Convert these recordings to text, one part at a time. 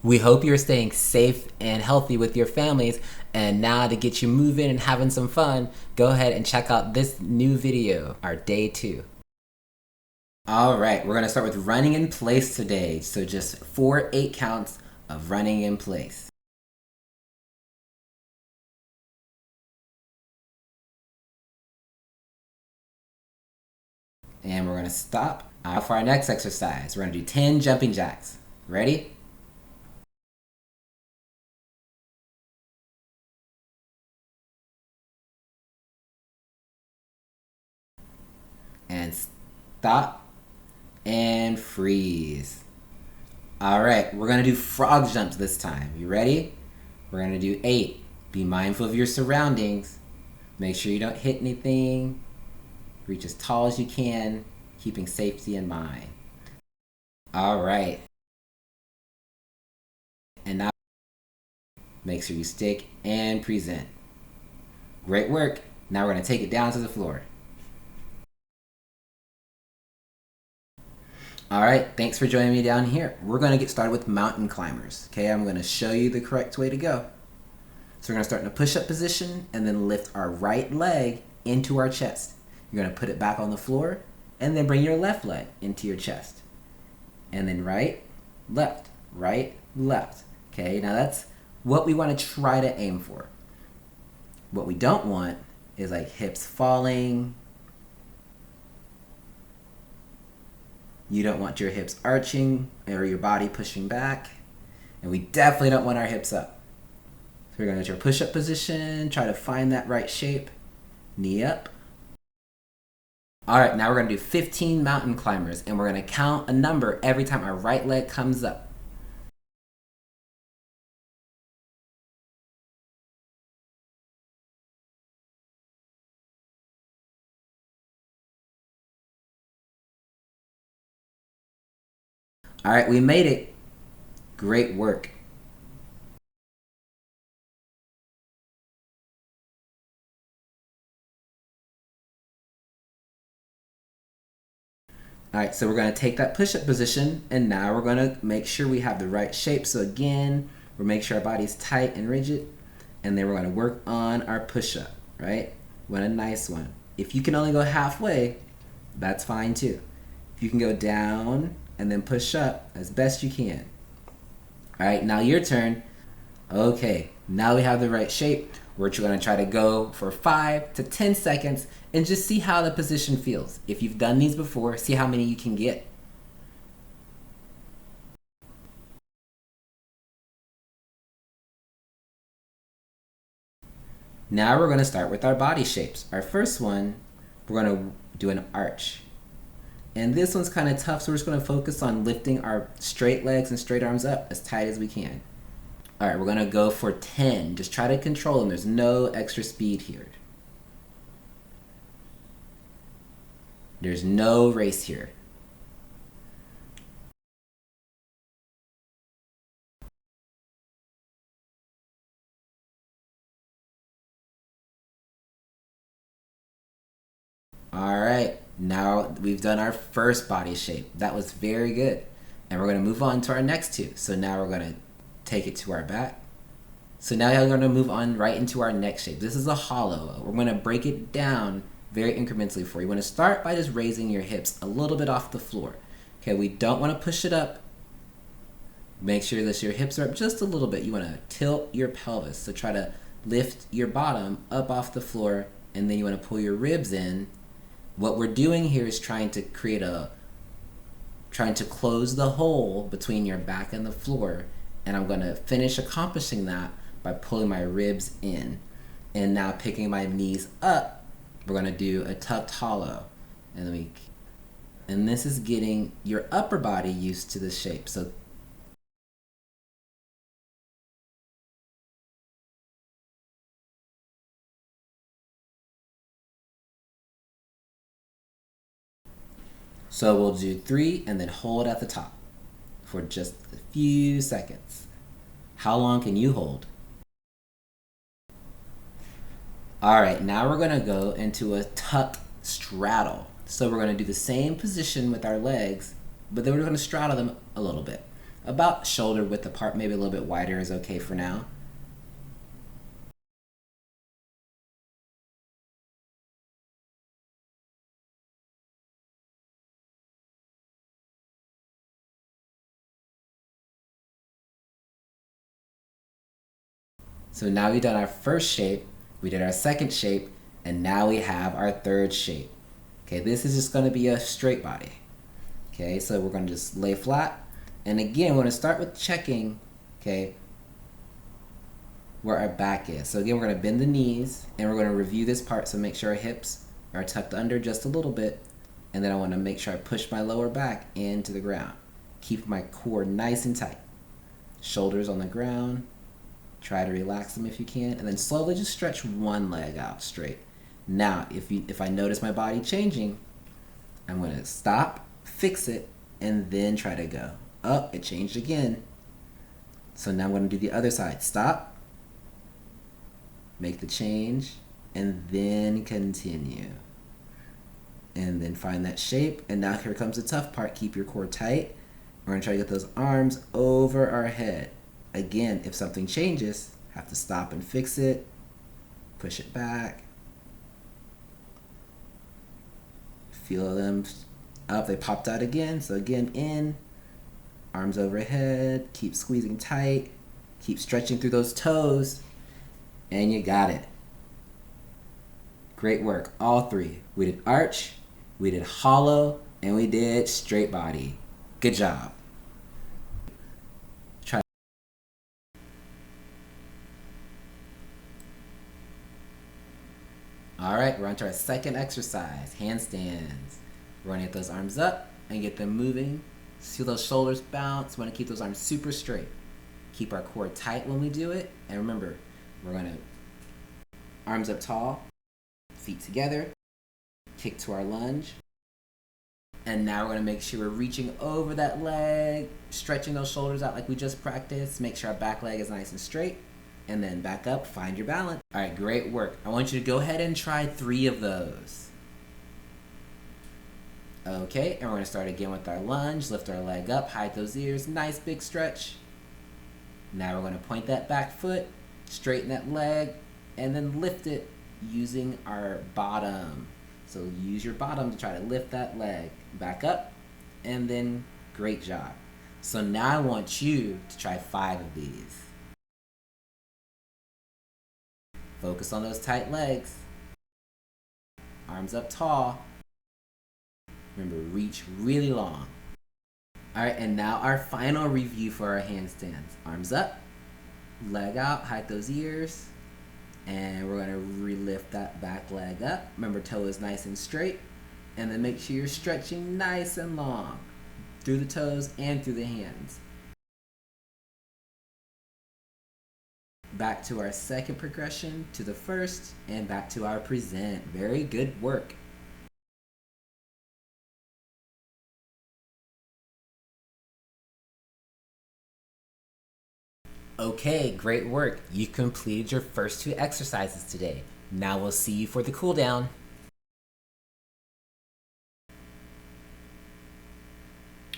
We hope you're staying safe and healthy with your families. And now to get you moving and having some fun, go ahead and check out this new video, our day 2. All right, we're gonna start with running in place today. So just 4 8 counts of running in place. And we're gonna stop. For our next exercise, we're gonna do 10 jumping jacks. Ready? And stop and freeze. All right, we're gonna do frog jumps this time. You ready? We're gonna do 8. Be mindful of your surroundings. Make sure you don't hit anything. Reach as tall as you can, keeping safety in mind. All right. And now make sure you stick and present. Great work. Now we're gonna take it down to the floor. All right, thanks for joining me down here. We're gonna get started with mountain climbers. Okay, I'm gonna show you the correct way to go. So we're gonna start in a push-up position and then lift our right leg into our chest. You're gonna put it back on the floor and then bring your left leg into your chest. And then right, left, right, left. Okay, now that's what we wanna try to aim for. What we don't want is like hips falling. You don't want your hips arching or your body pushing back. And we definitely don't want our hips up. So we're gonna get your push-up position, try to find that right shape. Knee up. All right, now we're gonna do 15 mountain climbers and we're gonna count a number every time our right leg comes up. All right, we made it. Great work. All right, so we're gonna take that push-up position and now we're gonna make sure we have the right shape. So again, we'll make sure our body's tight and rigid and then we're gonna work on our push-up, right? What a nice one. If you can only go halfway, that's fine too. If you can go down and then push up as best you can. All right, now your turn. Okay, now we have the right shape. We're gonna try to go for 5 to 10 seconds and just see how the position feels. If you've done these before, see how many you can get. Now we're gonna start with our body shapes. Our first one, we're gonna do an arch. And this one's kind of tough, so we're just gonna focus on lifting our straight legs and straight arms up as tight as we can. All right, we're gonna go for 10. Just try to control them. There's no extra speed here. There's no race here. All right, now we've done our first body shape. That was very good. And we're gonna move on to our next 2. So now we're gonna take it to our back. So now we're gonna move on right into our next shape. This is a hollow. We're gonna break it down very incrementally for you. You wanna start by just raising your hips a little bit off the floor. Okay, we don't wanna push it up. Make sure that your hips are up just a little bit. You wanna tilt your pelvis. So try to lift your bottom up off the floor and then you wanna pull your ribs in. What we're doing here is trying to close the hole between your back and the floor, and I'm gonna finish accomplishing that by pulling my ribs in. And now picking my knees up, we're gonna do a tucked hollow. And this is getting your upper body used to this shape. So we'll do 3 and then hold at the top for just a few seconds. How long can you hold? All right, now we're gonna go into a tuck straddle. So we're gonna do the same position with our legs, but then we're gonna straddle them a little bit. about shoulder width apart, maybe a little bit wider is okay for now. So now we've done our first shape, we did our second shape, and now we have our third shape. Okay, this is just going to be a straight body. Okay, so we're going to just lay flat. And again, we're going to start with checking, okay, where our back is. So again, we're going to bend the knees, and we're going to review this part, so make sure our hips are tucked under just a little bit. And then I want to make sure I push my lower back into the ground. Keep my core nice and tight. Shoulders on the ground. Try to relax them if you can, and then slowly just stretch one leg out straight. Now, if I notice my body changing, I'm going to stop, fix it, and then try to go. Oh, it changed again. So now I'm going to do the other side. Stop, make the change, and then continue. And then find that shape, and now here comes the tough part. Keep your core tight. We're going to try to get those arms over our head. Again, if something changes, have to stop and fix it, push it back, feel them up, they popped out again. So again, in, arms overhead, keep squeezing tight, keep stretching through those toes, and you got it. Great work, all three. We did arch, we did hollow, and we did straight body. Good job. All right, we're on to our second exercise, handstands. We're gonna get those arms up and get them moving. See those shoulders bounce. We wanna keep those arms super straight. Keep our core tight when we do it. And remember, we're gonna arms up tall, feet together, kick to our lunge. And now we're gonna make sure we're reaching over that leg, stretching those shoulders out like we just practiced. Make sure our back leg is nice and straight. And then back up, find your balance. All right, great work. I want you to go ahead and try 3 of those. Okay, and we're gonna start again with our lunge. Lift our leg up, hide those ears, nice big stretch. Now we're gonna point that back foot, straighten that leg, and then lift it using our bottom. So use your bottom to try to lift that leg back up, and then great job. So now I want you to try 5 of these. Focus on those tight legs. Arms up tall. Remember, reach really long. All right, and now our final review for our handstands. Arms up, leg out, hide those ears. And we're gonna relift that back leg up. Remember, toe is nice and straight. And then make sure you're stretching nice and long through the toes and through the hands. Back to our second progression, to the first, and back to our present. Very good work. Okay, great work. You completed your first 2 exercises today. Now we'll see you for the cool down.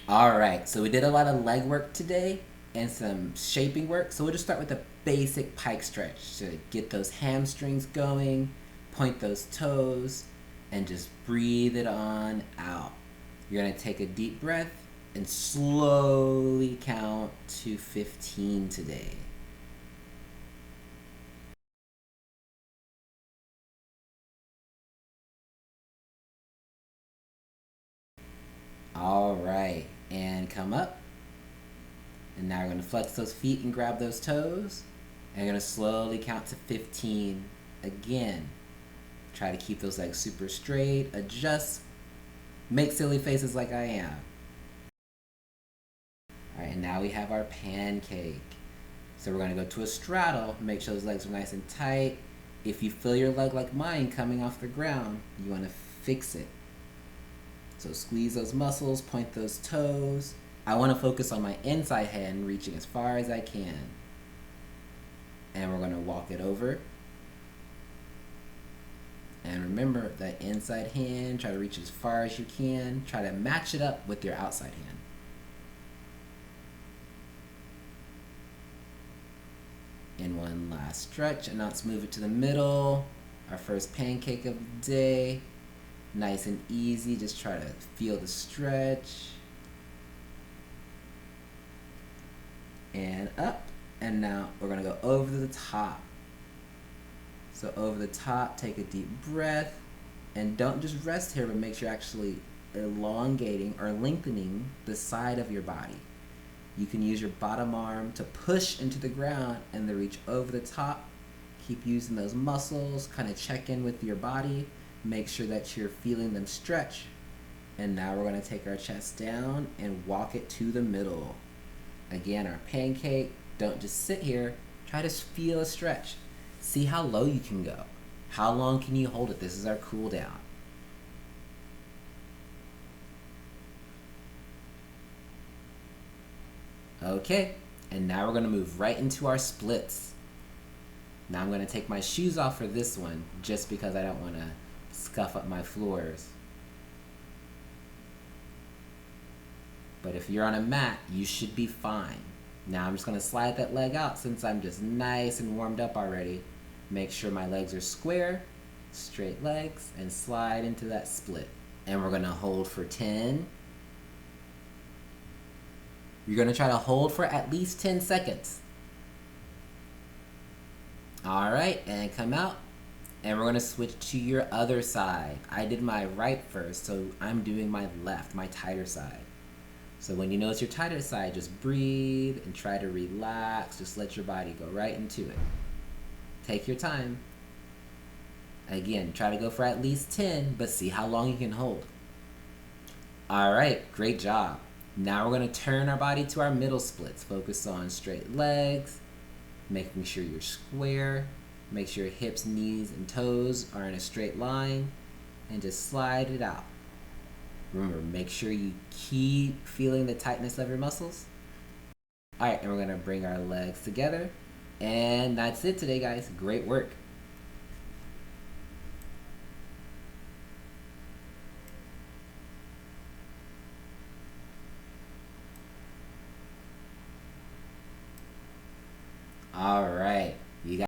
All right, so we did a lot of leg work today and some shaping work. So we'll just start with a basic pike stretch to get those hamstrings going, point those toes, and just breathe it on out. You're gonna take a deep breath and slowly count to 15 today. All right, and come up. And now we're going to flex those feet and grab those toes. And you're going to slowly count to 15 again. Try to keep those legs super straight. Adjust. Make silly faces like I am. All right, and now we have our pancake. So we're going to go to a straddle. Make sure those legs are nice and tight. If you feel your leg like mine coming off the ground, you want to fix it. So squeeze those muscles, point those toes. I want to focus on my inside hand, reaching as far as I can. And we're going to walk it over. And remember that inside hand, try to reach as far as you can. Try to match it up with your outside hand. last stretch, and now let's move it to the middle. Our first pancake of the day. Nice and easy, just try to feel the stretch. And up, and now we're gonna go over the top. So over the top, take a deep breath, and don't just rest here, but make sure you're actually elongating or lengthening the side of your body. You can use your bottom arm to push into the ground and then reach over the top. Keep using those muscles, kind of check in with your body, make sure that you're feeling them stretch. And now we're gonna take our chest down and walk it to the middle. Again, our pancake, don't just sit here, try to feel a stretch. See how low you can go. How long can you hold it? This is our cool down. Okay, and now we're gonna move right into our splits. Now I'm gonna take my shoes off for this one, just because I don't wanna scuff up my floors. But if you're on a mat, you should be fine. Now I'm just gonna slide that leg out since I'm just nice and warmed up already. Make sure my legs are square, straight legs, and slide into that split. And we're gonna hold for 10. You're gonna try to hold for at least 10 seconds. All right, and come out. And we're gonna switch to your other side. I did my right first, so I'm doing my left, my tighter side. So when you notice your tighter side, just breathe and try to relax. Just let your body go right into it. Take your time. Again, try to go for at least 10, but see how long you can hold. All right, great job. Now we're gonna turn our body to our middle splits. Focus on straight legs, making sure you're square. Make sure your hips, knees, and toes are in a straight line, and just slide it out. Remember, make sure you keep feeling the tightness of your muscles. All right, and we're gonna bring our legs together. And that's it today, guys. Great work.